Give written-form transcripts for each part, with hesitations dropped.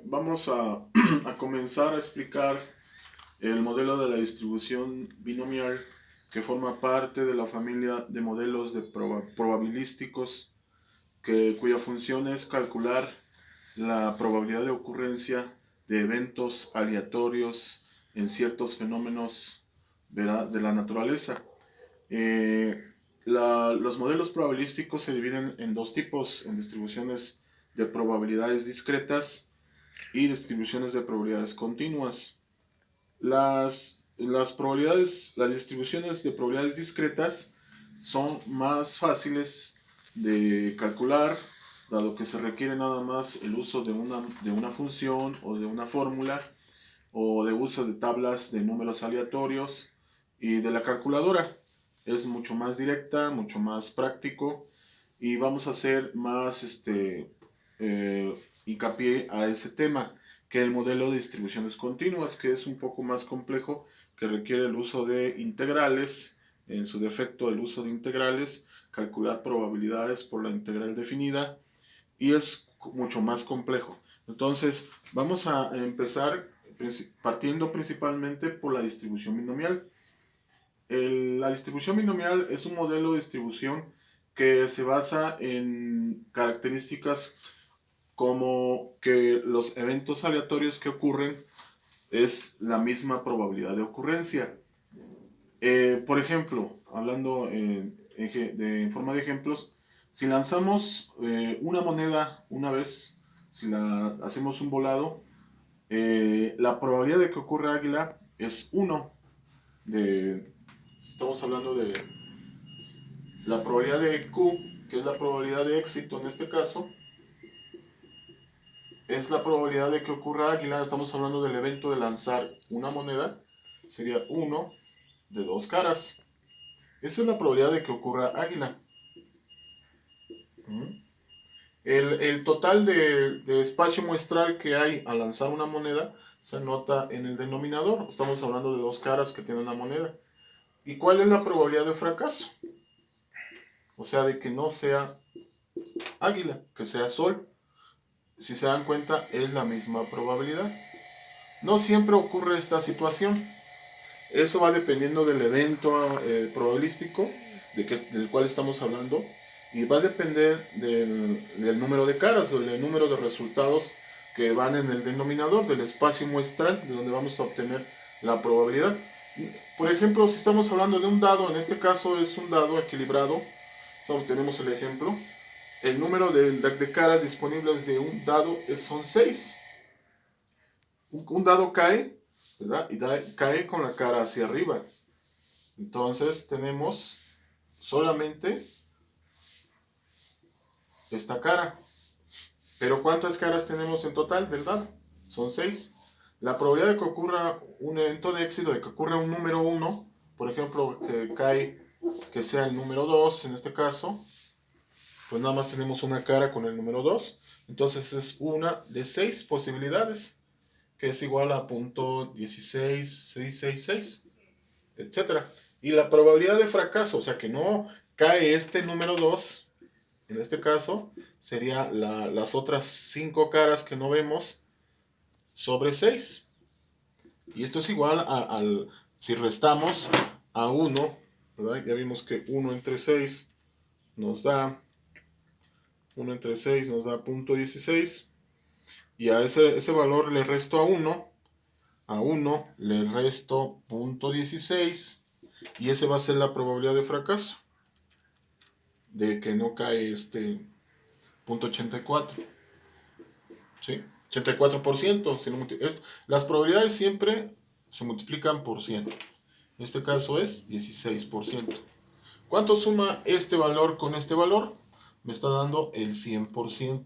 Vamos a, a comenzar a explicar el modelo de la distribución binomial que forma parte de la familia de modelos de probabilísticos cuya función es calcular la probabilidad de ocurrencia de eventos aleatorios en ciertos fenómenos de la naturaleza. Los modelos probabilísticos se dividen en dos tipos, en distribuciones de probabilidades discretas y distribuciones de probabilidades continuas. Las distribuciones de probabilidades discretas son más fáciles de calcular, dado que se requiere nada más el uso de una función o de una fórmula, o de uso de tablas de números aleatorios y de la calculadora. Es mucho más directa, mucho más práctico, y vamos a hacer más hincapié a ese tema que el modelo de distribuciones continuas, que es un poco más complejo, que requiere el uso de integrales, en su defecto el uso de integrales, calcular probabilidades por la integral definida, y es mucho más complejo. Entonces vamos a empezar partiendo principalmente por la distribución binomial. La distribución binomial es un modelo de distribución que se basa en características como que los eventos aleatorios que ocurren es la misma probabilidad de ocurrencia. Por ejemplo, hablando en forma de ejemplos, si lanzamos una moneda una vez, si la hacemos un volado, la probabilidad de que ocurra águila es 1. Estamos hablando de la probabilidad de Q, que es la probabilidad de éxito en este caso, es la probabilidad de que ocurra águila. Estamos hablando del evento de lanzar una moneda, sería 1 de 2 caras. Esa es la probabilidad de que ocurra águila. El total de espacio muestral que hay al lanzar una moneda se anota en el denominador. Estamos hablando de 2 caras que tiene una moneda. ¿Y cuál es la probabilidad de fracaso? O sea, de que no sea águila, que sea sol. Si se dan cuenta, es la misma probabilidad. No siempre ocurre esta situación. Eso va dependiendo del evento probabilístico del cual estamos hablando, y va a depender del número de caras o del número de resultados que van en el denominador, del espacio muestral de donde vamos a obtener la probabilidad. Por ejemplo, si estamos hablando de un dado, en este caso es un dado equilibrado, tenemos el ejemplo, el número de caras disponibles de un dado son 6. Un dado cae, ¿verdad? Y cae con la cara hacia arriba. Entonces tenemos solamente esta cara. Pero ¿cuántas caras tenemos en total del dado? Son 6. La probabilidad de que ocurra un evento de éxito, de que ocurra un número 1, por ejemplo, que sea el número 2 en este caso, pues nada más tenemos una cara con el número 2. Entonces es una de 6 posibilidades, que es igual a .16666, etcétera. Y la probabilidad de fracaso, o sea que no cae este número 2, en este caso, sería las otras 5 caras que no vemos sobre 6. Y esto es igual si restamos a 1, ¿verdad? Ya vimos que 1 entre 6 nos da 1 entre 6 nos da .16. Y a ese valor le resto a 1 le resto .16, y ese va a ser la probabilidad de fracaso, de que no cae este .84, ¿sí? 84%. Las probabilidades siempre se multiplican por 100. En este caso es 16%. ¿Cuánto suma este valor con este valor? Me está dando el 100%.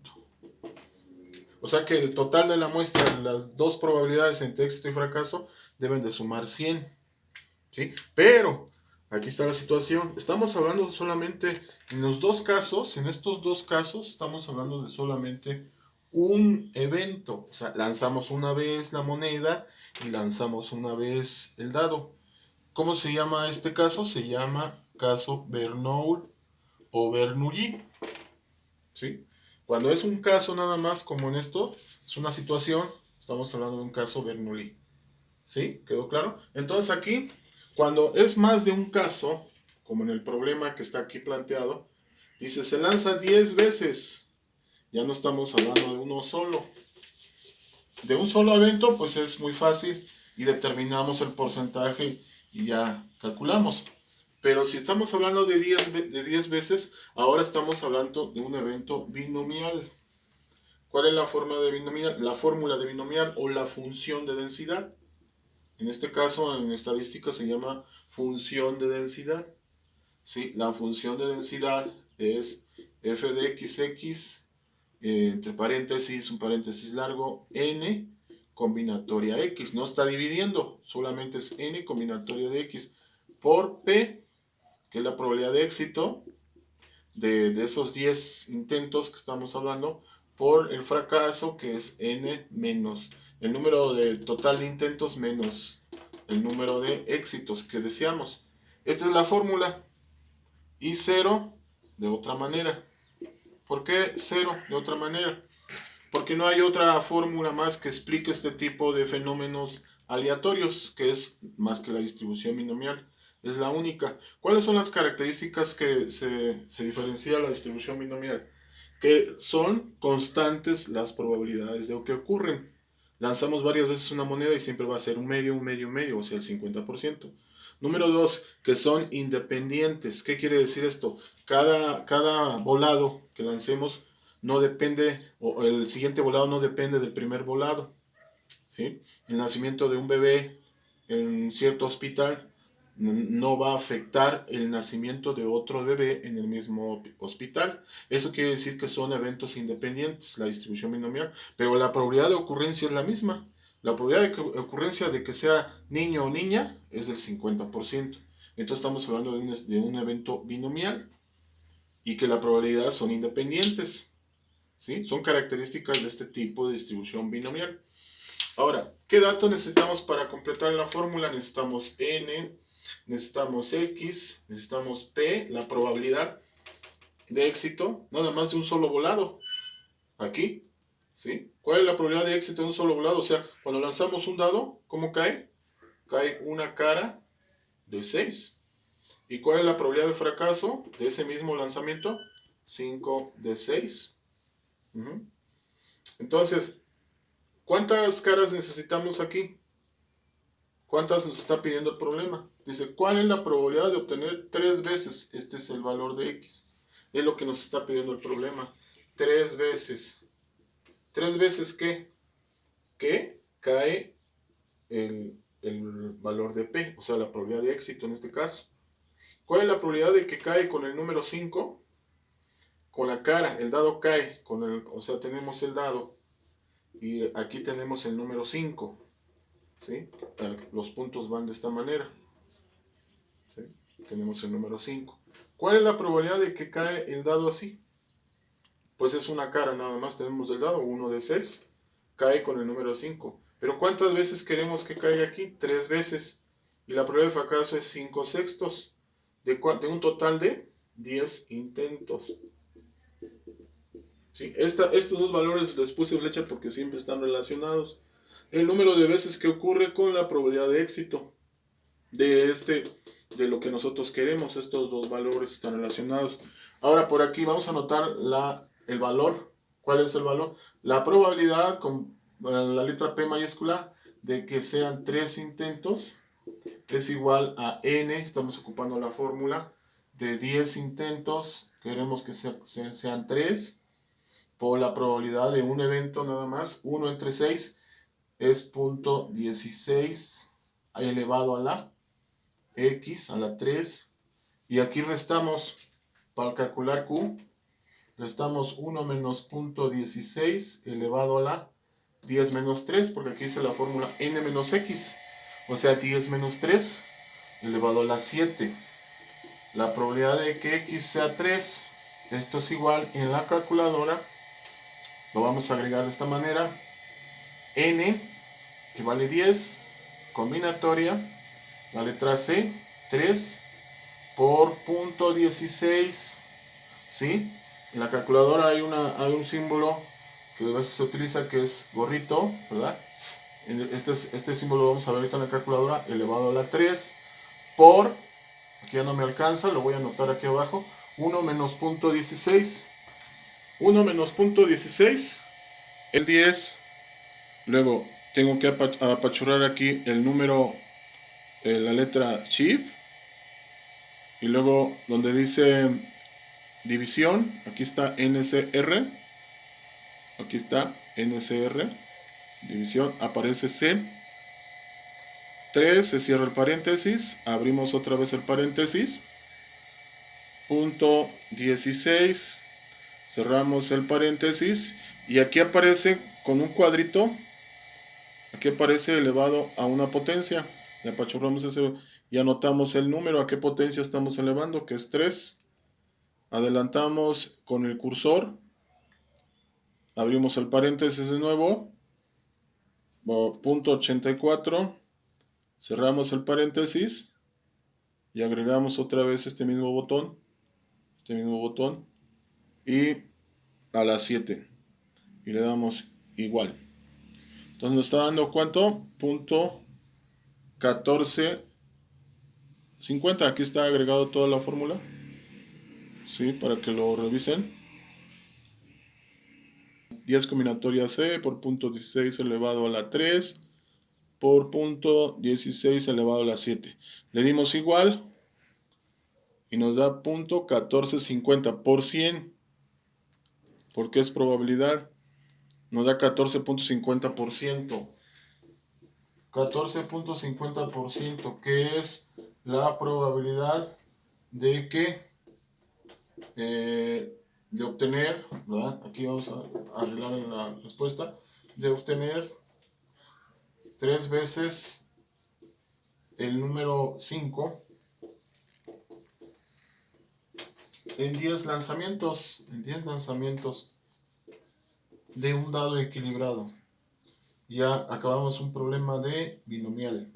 O sea que el total de la muestra, las dos probabilidades entre éxito y fracaso, deben de sumar 100. ¿Sí? Pero aquí está la situación. Estamos hablando solamente en los dos casos, en estos dos casos, estamos hablando de solamente un evento. O sea, lanzamos una vez la moneda y lanzamos una vez el dado. ¿Cómo se llama este caso? Se llama caso Bernoulli o Bernoulli. ¿Sí? Cuando es un caso nada más como en esto, es una situación, estamos hablando de un caso Bernoulli. ¿Sí? ¿Quedó claro? Entonces aquí, cuando es más de un caso, como en el problema que está aquí planteado, dice se lanza 10 veces. Ya no estamos hablando de uno solo. De un solo evento, pues es muy fácil y determinamos el porcentaje y ya calculamos. Pero si estamos hablando de 10 veces, ahora estamos hablando de un evento binomial. ¿Cuál es la forma de binomial? La fórmula de binomial o la función de densidad. En este caso, en estadística se llama función de densidad. ¿Sí? La función de densidad es f de xx entre paréntesis, un paréntesis largo, n combinatoria x. No está dividiendo, solamente es n combinatoria de x por p, que es la probabilidad de éxito de esos 10 intentos que estamos hablando, por el fracaso, que es n menos el número de total de intentos menos el número de éxitos que deseamos. Esta es la fórmula. Y 0 de otra manera. ¿Por qué 0 de otra manera? Porque no hay otra fórmula más que explique este tipo de fenómenos aleatorios, que es más que la distribución binomial. Es la única. ¿Cuáles son las características que se diferencia la distribución binomial? Que son constantes las probabilidades de que ocurren. Lanzamos varias veces una moneda y siempre va a ser un medio, un medio, un medio, o sea, el 50%. Número 2, que son independientes. ¿Qué quiere decir esto? Cada volado que lancemos no depende, o el siguiente volado no depende del primer volado. ¿Sí? El nacimiento de un bebé en cierto hospital no va a afectar el nacimiento de otro bebé en el mismo hospital. Eso quiere decir que son eventos independientes, la distribución binomial, pero la probabilidad de ocurrencia es la misma. La probabilidad de ocurrencia de que sea niño o niña es del 50%. Entonces estamos hablando de un evento binomial y que la probabilidad son independientes. ¿Sí? Son características de este tipo de distribución binomial. Ahora, ¿qué datos necesitamos para completar la fórmula? Necesitamos n, necesitamos x, necesitamos p, la probabilidad de éxito, nada más de un solo volado. Aquí, ¿sí? ¿Cuál es la probabilidad de éxito de un solo volado? O sea, cuando lanzamos un dado, ¿cómo cae? Cae una cara de 6. ¿Y cuál es la probabilidad de fracaso de ese mismo lanzamiento? 5 de 6. Entonces, ¿cuántas caras necesitamos aquí? ¿Cuántas nos está pidiendo el problema? Dice, ¿cuál es la probabilidad de obtener 3 veces? Este es el valor de x. Es lo que nos está pidiendo el problema. 3 veces. ¿3 veces qué? Que cae el valor de p, o sea, la probabilidad de éxito en este caso. ¿Cuál es la probabilidad de que cae con el número 5? Con la cara, el dado cae, o sea, tenemos el dado y aquí tenemos el número 5. ¿Sí? Los puntos van de esta manera. ¿Sí? Tenemos el número 5. ¿Cuál es la probabilidad de que cae el dado así? Pues es una cara nada más. Tenemos el dado 1 de 6. Cae con el número 5. Pero ¿cuántas veces queremos que caiga aquí? 3 veces. Y la probabilidad de fracaso es 5 sextos. De un total de 10 intentos. ¿Sí? Estos dos valores les puse flecha porque siempre están relacionados. El número de veces que ocurre con la probabilidad de éxito de lo que nosotros queremos. Estos dos valores están relacionados. Ahora por aquí vamos a anotar el valor. ¿Cuál es el valor? La probabilidad con la letra P mayúscula de que sean 3 intentos es igual a n. Estamos ocupando la fórmula de 10 intentos. Queremos que sean 3 por la probabilidad de un evento nada más. 1 entre 6 es 0.16 elevado a la x a la 3. Y aquí restamos, para calcular q, restamos 1 menos 0.16 elevado a la 10 menos 3, porque aquí dice la fórmula n menos x. O sea, 10 menos 3 elevado a la 7. La probabilidad de que x sea 3, esto es igual en la calculadora, lo vamos a agregar de esta manera, n, que vale 10, combinatoria, la letra C, 3 por 0.16, ¿sí? En la calculadora hay un símbolo que a veces se utiliza que es gorrito, ¿verdad? Este símbolo lo vamos a ver ahorita en la calculadora, elevado a la 3 por, aquí ya no me alcanza, lo voy a anotar aquí abajo, 1 menos punto 16. 1 menos punto 16, el 10. Luego tengo que apachurrar aquí el número, la letra chip. Y luego donde dice división, aquí está NCR. Aquí está NCR. División, aparece C. 3, se cierra el paréntesis. Abrimos otra vez el paréntesis. Punto 16. Cerramos el paréntesis. Y aquí aparece con un cuadrito. Aquí aparece elevado a una potencia. Le apachurramos ese y anotamos el número a qué potencia estamos elevando, que es 3. Adelantamos con el cursor. Abrimos el paréntesis de nuevo. Punto 84. Cerramos el paréntesis. Y agregamos otra vez este mismo botón. Y a las 7. Y le damos igual. Entonces nos está dando ¿cuánto? Punto 1450. Aquí está agregado toda la fórmula. Sí, para que lo revisen. 10 combinatoria C por punto 16 elevado a la 3 por punto 16 elevado a la 7. Le dimos igual y nos da punto 1450 por 100. Porque es probabilidad. Nos da 14.50%. 14.50%, que es la probabilidad de que de obtener, ¿verdad? Aquí vamos a arreglar en la respuesta, de obtener 3 veces el número 5 en 10 lanzamientos, de un dado equilibrado. Ya acabamos un problema de binomial.